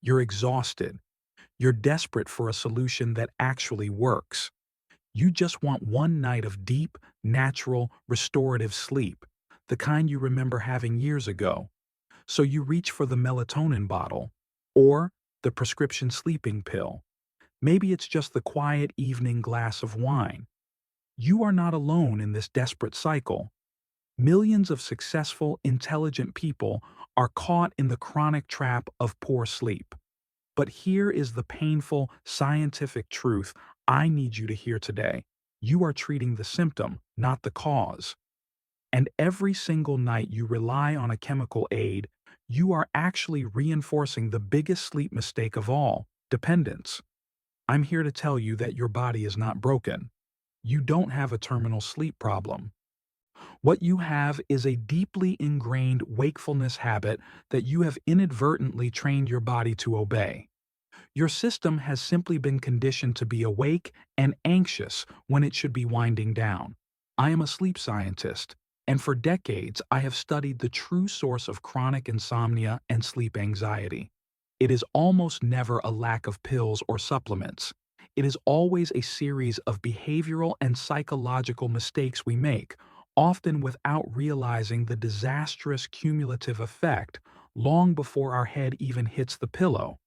You're exhausted. You're desperate for a solution that actually works. You just want one night of deep, natural, restorative sleep, the kind you remember having years ago. So you reach for the melatonin bottle or the prescription sleeping pill. Maybe it's just the quiet evening glass of wine. You are not alone in this desperate cycle. Millions of successful, intelligent people are caught in the chronic trap of poor sleep. But here is the painful, scientific truth I need you to hear today. You are treating the symptom, not the cause. And every single night you rely on a chemical aid, you are actually reinforcing the biggest sleep mistake of all, dependence. I'm here to tell you that your body is not broken. You don't have a terminal sleep problem. What you have is a deeply ingrained wakefulness habit that you have inadvertently trained your body to obey. Your system has simply been conditioned to be awake and anxious when it should be winding down. I am a sleep scientist, and for decades I have studied the true source of chronic insomnia and sleep anxiety. It is almost never a lack of pills or supplements. It is always a series of behavioral and psychological mistakes we make, often without realizing the disastrous cumulative effect long before our head even hits the pillow.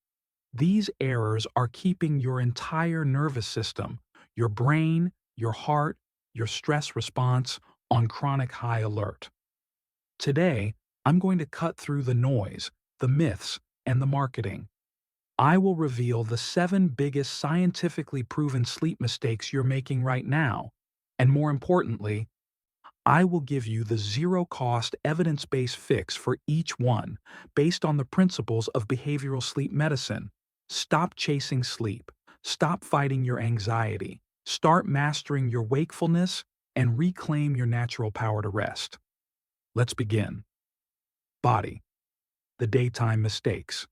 These errors are keeping your entire nervous system, your brain, your heart, your stress response on chronic high alert. Today, I'm going to cut through the noise, the myths, and the marketing. I will reveal the 7 biggest scientifically proven sleep mistakes you're making right now, and more importantly, I will give you the zero-cost evidence-based fix for each one, based on the principles of behavioral sleep medicine. Stop chasing sleep. Stop fighting your anxiety. Start mastering your wakefulness and reclaim your natural power to rest. Let's begin. Body. The daytime mistakes.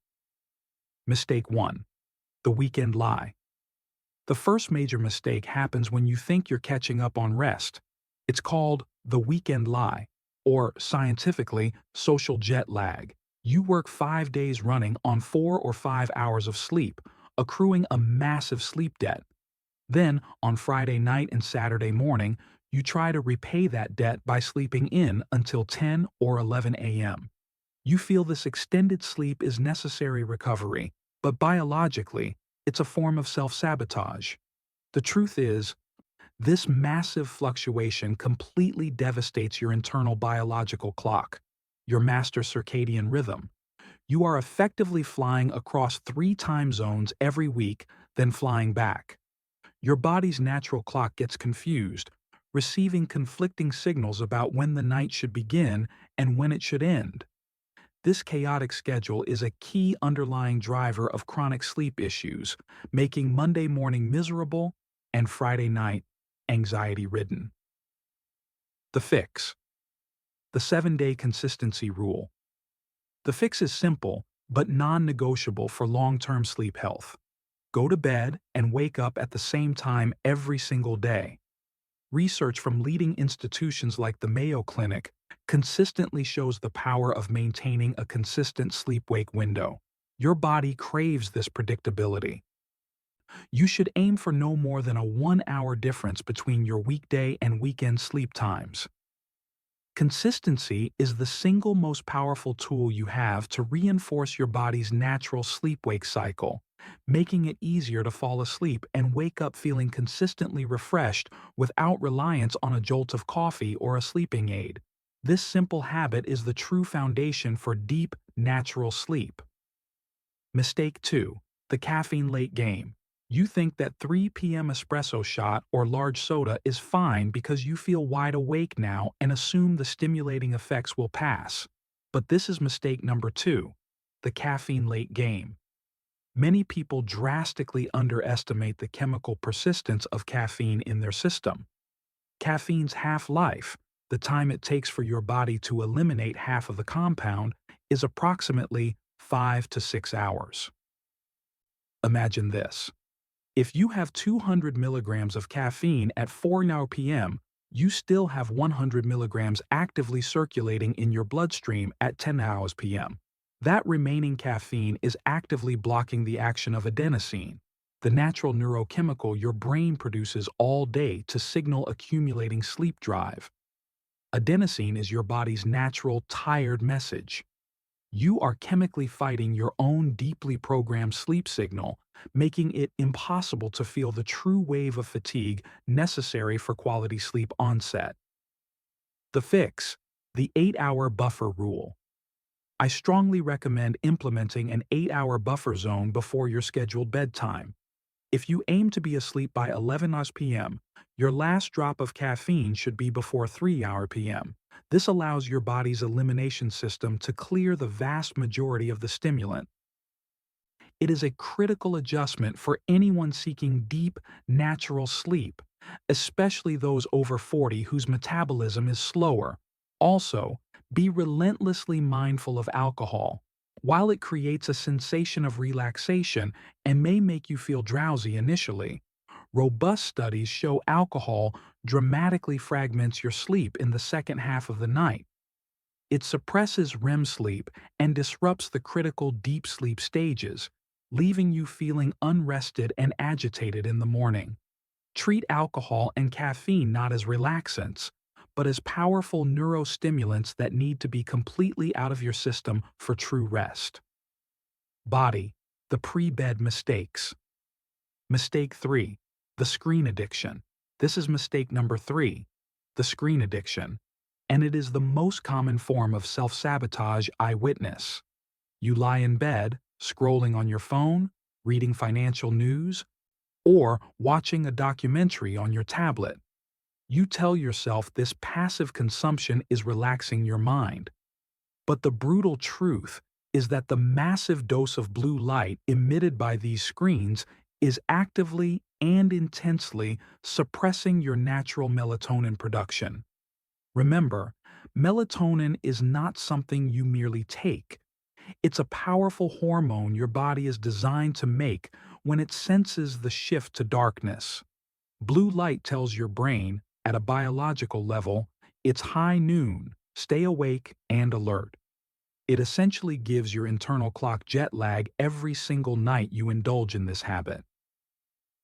Mistake 1. The weekend lie. The first major mistake happens when you think you're catching up on rest. It's called the weekend lie, or scientifically, social jet lag. You work 5 days running on 4 or 5 hours of sleep, accruing a massive sleep debt. Then, on Friday night and Saturday morning, you try to repay that debt by sleeping in until 10 or 11 a.m. You feel this extended sleep is necessary recovery, but biologically, it's a form of self-sabotage. The truth is, this massive fluctuation completely devastates your internal biological clock, your master circadian rhythm. You are effectively flying across 3 time zones every week, then flying back. Your body's natural clock gets confused, receiving conflicting signals about when the night should begin and when it should end. This chaotic schedule is a key underlying driver of chronic sleep issues, making Monday morning miserable and Friday night anxiety-ridden. The fix. The 7-day consistency rule. The fix is simple, but non-negotiable for long-term sleep health. Go to bed and wake up at the same time every single day. Research from leading institutions like the Mayo Clinic consistently shows the power of maintaining a consistent sleep-wake window. Your body craves this predictability. You should aim for no more than a 1-hour difference between your weekday and weekend sleep times. Consistency is the single most powerful tool you have to reinforce your body's natural sleep-wake cycle, making it easier to fall asleep and wake up feeling consistently refreshed without reliance on a jolt of coffee or a sleeping aid. This simple habit is the true foundation for deep, natural sleep. Mistake 2. The caffeine late game. You think that 3 p.m. espresso shot or large soda is fine because you feel wide awake now and assume the stimulating effects will pass. But this is mistake number 2. The caffeine late game. Many people drastically underestimate the chemical persistence of caffeine in their system. Caffeine's half-life, the time it takes for your body to eliminate half of the compound, is approximately 5 to 6 hours. Imagine this. If you have 200 milligrams of caffeine at 4 p.m., you still have 100 milligrams actively circulating in your bloodstream at 10 p.m. That remaining caffeine is actively blocking the action of adenosine, the natural neurochemical your brain produces all day to signal accumulating sleep drive. Adenosine is your body's natural tired message. You are chemically fighting your own deeply programmed sleep signal, making it impossible to feel the true wave of fatigue necessary for quality sleep onset. The fix: the 8-hour buffer rule. I strongly recommend implementing an 8-hour buffer zone before your scheduled bedtime. If you aim to be asleep by 11 p.m., your last drop of caffeine should be before 3 p.m. This allows your body's elimination system to clear the vast majority of the stimulant. It is a critical adjustment for anyone seeking deep, natural sleep, especially those over 40 whose metabolism is slower. Also, be relentlessly mindful of alcohol. While it creates a sensation of relaxation and may make you feel drowsy initially, robust studies show alcohol dramatically fragments your sleep in the second half of the night. It suppresses REM sleep and disrupts the critical deep sleep stages, leaving you feeling unrested and agitated in the morning. Treat alcohol and caffeine not as relaxants, but as powerful neurostimulants that need to be completely out of your system for true rest. Body: the pre-bed mistakes. Mistake 3: the screen addiction. This is mistake number 3, the screen addiction, and it is the most common form of self-sabotage I witness. You lie in bed, scrolling on your phone, reading financial news, or watching a documentary on your tablet. You tell yourself this passive consumption is relaxing your mind. But the brutal truth is that the massive dose of blue light emitted by these screens is actively and intensely suppressing your natural melatonin production. Remember, melatonin is not something you merely take. It's a powerful hormone your body is designed to make when it senses the shift to darkness. Blue light tells your brain, at a biological level, it's high noon, stay awake and alert. It essentially gives your internal clock jet lag every single night you indulge in this habit.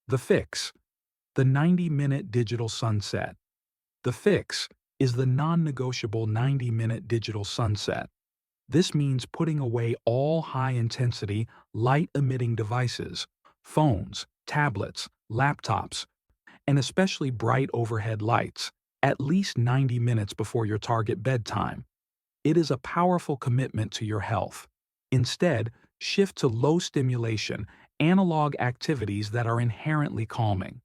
The fix: the 90-minute digital sunset. The fix is the non-negotiable 90-minute digital sunset. This means putting away all high-intensity, light-emitting devices, phones, tablets, laptops, and especially bright overhead lights, at least 90 minutes before your target bedtime. It is a powerful commitment to your health. Instead, shift to low-stimulation, analog activities that are inherently calming.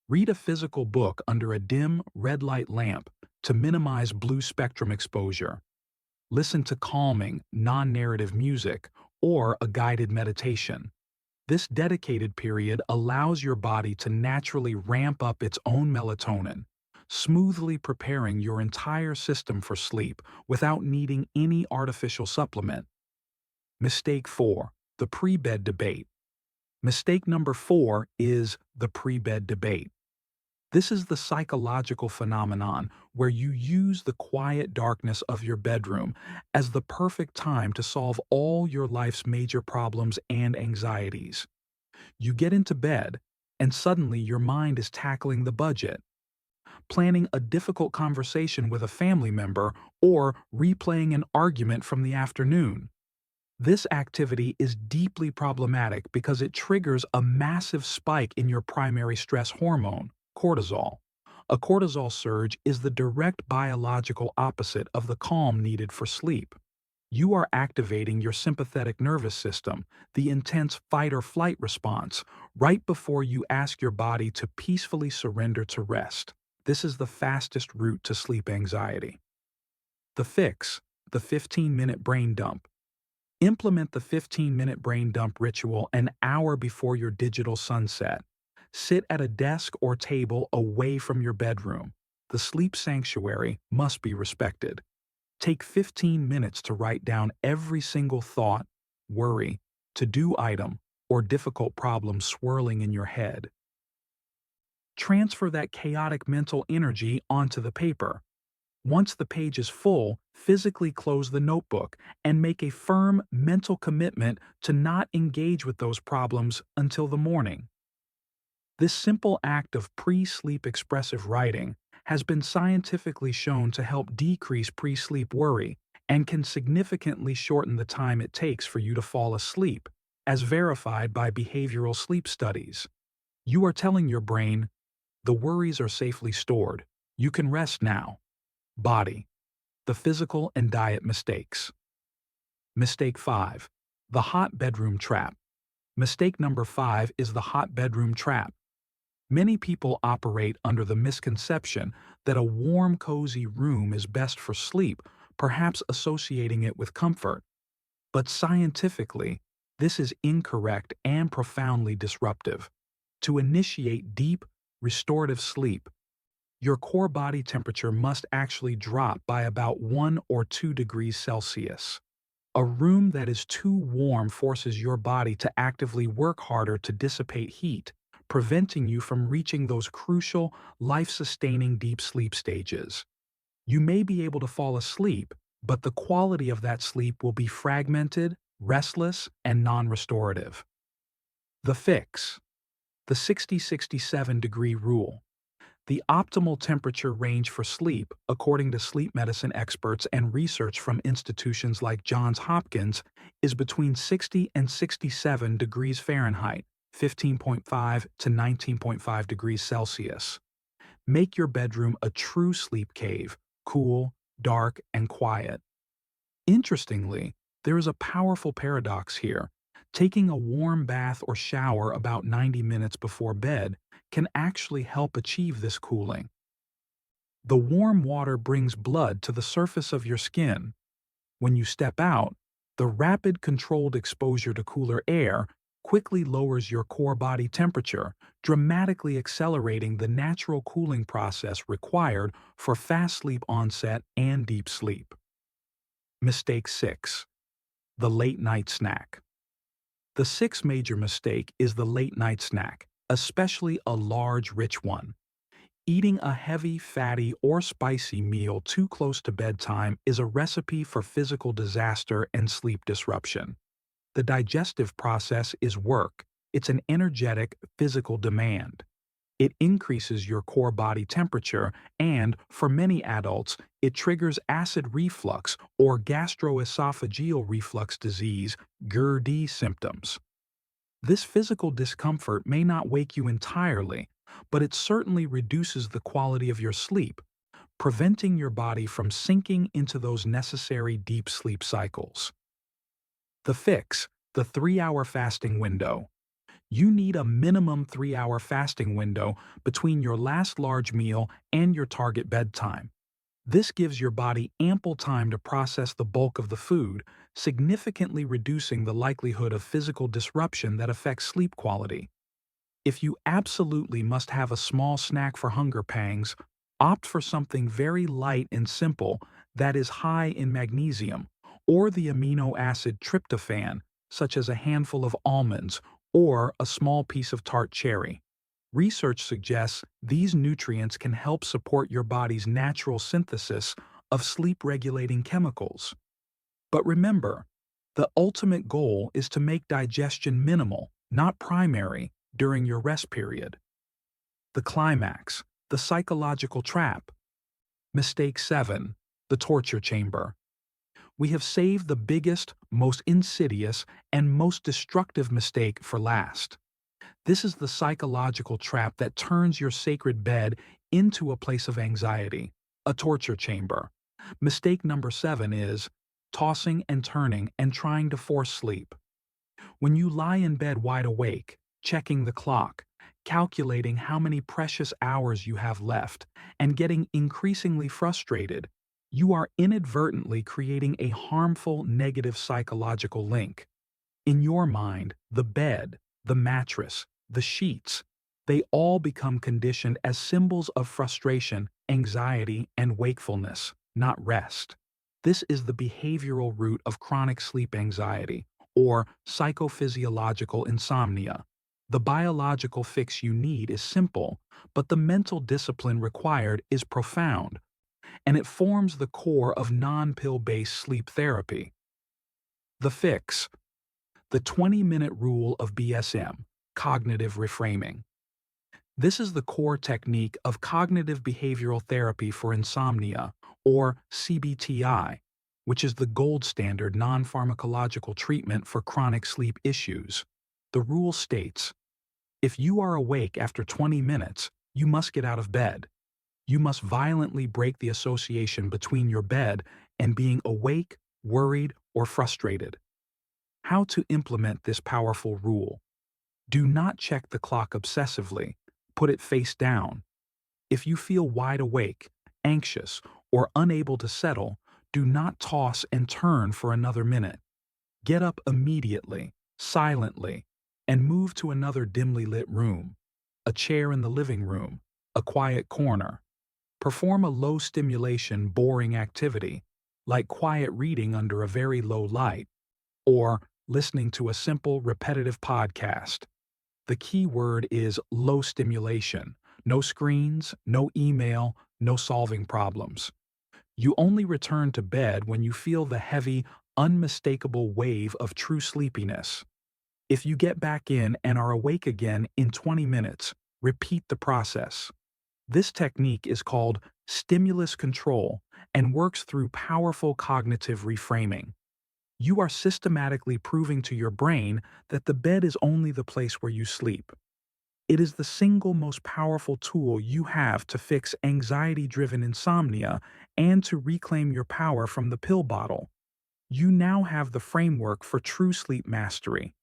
Read a physical book under a dim, red light lamp to minimize blue spectrum exposure. Listen to calming, non-narrative music or a guided meditation. This dedicated period allows your body to naturally ramp up its own melatonin, smoothly preparing your entire system for sleep without needing any artificial supplement. Mistake 4: the pre-bed debate. Mistake number 4 is the pre-bed debate. This is the psychological phenomenon where you use the quiet darkness of your bedroom as the perfect time to solve all your life's major problems and anxieties. You get into bed, and suddenly your mind is tackling the budget, planning a difficult conversation with a family member, or replaying an argument from the afternoon. This activity is deeply problematic because it triggers a massive spike in your primary stress hormone, cortisol. A cortisol surge is the direct biological opposite of the calm needed for sleep. You are activating your sympathetic nervous system, the intense fight-or-flight response, right before you ask your body to peacefully surrender to rest. This is the fastest route to sleep anxiety. The fix: the 15-minute brain dump. Implement the 15-minute brain dump ritual an hour before your digital sunset. Sit at a desk or table away from your bedroom. The sleep sanctuary must be respected. Take 15 minutes to write down every single thought, worry, to-do item, or difficult problem swirling in your head. Transfer that chaotic mental energy onto the paper. Once the page is full, physically close the notebook and make a firm mental commitment to not engage with those problems until the morning. This simple act of pre-sleep expressive writing has been scientifically shown to help decrease pre-sleep worry and can significantly shorten the time it takes for you to fall asleep, as verified by behavioral sleep studies. You are telling your brain, the worries are safely stored. You can rest now. Body. The physical and diet mistakes. Mistake 5. The hot bedroom trap. Mistake number 5 is the hot bedroom trap. Many people operate under the misconception that a warm, cozy room is best for sleep, perhaps associating it with comfort. But scientifically, this is incorrect and profoundly disruptive. To initiate deep, restorative sleep, your core body temperature must actually drop by about 1 or 2 degrees Celsius. A room that is too warm forces your body to actively work harder to dissipate heat, preventing you from reaching those crucial, life-sustaining deep sleep stages. You may be able to fall asleep, but the quality of that sleep will be fragmented, restless, and non-restorative. The fix. The 60-67 degree rule. The optimal temperature range for sleep, according to sleep medicine experts and research from institutions like Johns Hopkins, is between 60 and 67 degrees Fahrenheit, 15.5 to 19.5 degrees Celsius. Make your bedroom a true sleep cave, cool, dark, and quiet. Interestingly, there is a powerful paradox here. Taking a warm bath or shower about 90 minutes before bed can actually help achieve this cooling. The warm water brings blood to the surface of your skin. When you step out, the rapid controlled exposure to cooler air quickly lowers your core body temperature, dramatically accelerating the natural cooling process required for fast sleep onset and deep sleep. Mistake 6. The late night snack. The sixth major mistake is the late night snack, especially a large, rich one. Eating a heavy, fatty, or spicy meal too close to bedtime is a recipe for physical disaster and sleep disruption. The digestive process is work. It's an energetic, physical demand. It increases your core body temperature and, for many adults, it triggers acid reflux or gastroesophageal reflux disease (GERD) symptoms. This physical discomfort may not wake you entirely, but it certainly reduces the quality of your sleep, preventing your body from sinking into those necessary deep sleep cycles. The fix, the 3-hour fasting window. You need a minimum 3-hour fasting window between your last large meal and your target bedtime. This gives your body ample time to process the bulk of the food, significantly reducing the likelihood of physical disruption that affects sleep quality. If you absolutely must have a small snack for hunger pangs, opt for something very light and simple that is high in magnesium, or the amino acid tryptophan, such as a handful of almonds or a small piece of tart cherry. Research suggests these nutrients can help support your body's natural synthesis of sleep-regulating chemicals. But remember, the ultimate goal is to make digestion minimal, not primary, during your rest period. The climax, the psychological trap. Mistake 7, the torture chamber. We have saved the biggest, most insidious, and most destructive mistake for last. This is the psychological trap that turns your sacred bed into a place of anxiety, a torture chamber. Mistake number 7 is tossing and turning and trying to force sleep. When you lie in bed wide awake, checking the clock, calculating how many precious hours you have left, and getting increasingly frustrated, you are inadvertently creating a harmful negative psychological link. In your mind, the bed, the mattress, the sheets, they all become conditioned as symbols of frustration, anxiety, and wakefulness, not rest. This is the behavioral root of chronic sleep anxiety, or psychophysiological insomnia. The biological fix you need is simple, but the mental discipline required is profound. and it forms the core of non-pill-based sleep therapy. The fix: the 20-minute rule of BSM, cognitive reframing. This is the core technique of cognitive behavioral therapy for insomnia, or cbt-i, which is the gold standard non-pharmacological treatment for chronic sleep issues. The rule states, if you are awake after 20 minutes, you must get out of bed. You must violently break the association between your bed and being awake, worried, or frustrated. How to implement this powerful rule? Do not check the clock obsessively. Put it face down. If you feel wide awake, anxious, or unable to settle, do not toss and turn for another minute. Get up immediately, silently, and move to another dimly lit room, a chair in the living room, a quiet corner. Perform a low-stimulation, boring activity, like quiet reading under a very low light, or listening to a simple, repetitive podcast. The key word is low stimulation. No screens, no email, no solving problems. You only return to bed when you feel the heavy, unmistakable wave of true sleepiness. If you get back in and are awake again in 20 minutes, repeat the process. This technique is called stimulus control and works through powerful cognitive reframing. You are systematically proving to your brain that the bed is only the place where you sleep. It is the single most powerful tool you have to fix anxiety-driven insomnia and to reclaim your power from the pill bottle. You now have the framework for true sleep mastery.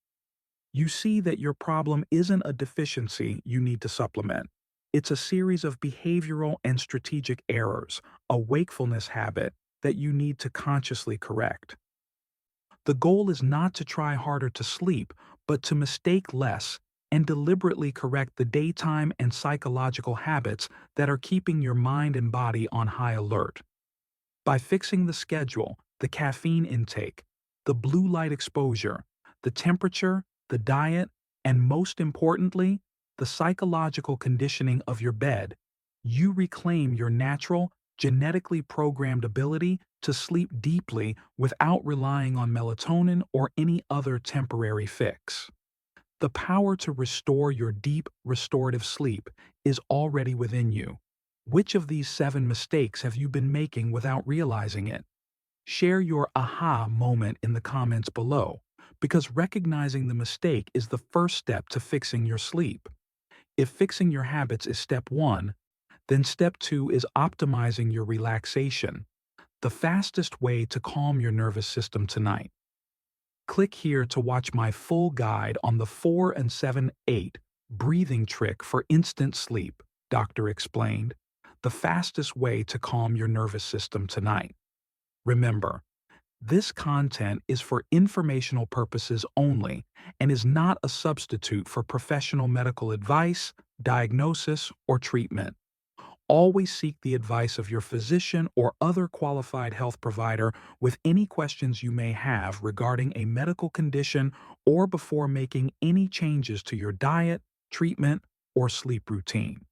You see that your problem isn't a deficiency you need to supplement. It's a series of behavioral and strategic errors, a wakefulness habit that you need to consciously correct. The goal is not to try harder to sleep, but to mistake less and deliberately correct the daytime and psychological habits that are keeping your mind and body on high alert. By fixing the schedule, the caffeine intake, the blue light exposure, the temperature, the diet, and most importantly, the psychological conditioning of your bed, you reclaim your natural, genetically programmed ability to sleep deeply without relying on melatonin or any other temporary fix. The power to restore your deep, restorative sleep is already within you. Which of these 7 mistakes have you been making without realizing it? Share your aha moment in the comments below, because recognizing the mistake is the first step to fixing your sleep. If fixing your habits is step 1, then step 2 is optimizing your relaxation, the fastest way to calm your nervous system tonight. Click here to watch my full guide on the 4 and 7-8 breathing trick for instant sleep, Doctor explained, the fastest way to calm your nervous system tonight. Remember, this content is for informational purposes only and is not a substitute for professional medical advice, diagnosis, or treatment. Always seek the advice of your physician or other qualified health provider with any questions you may have regarding a medical condition or before making any changes to your diet, treatment, or sleep routine.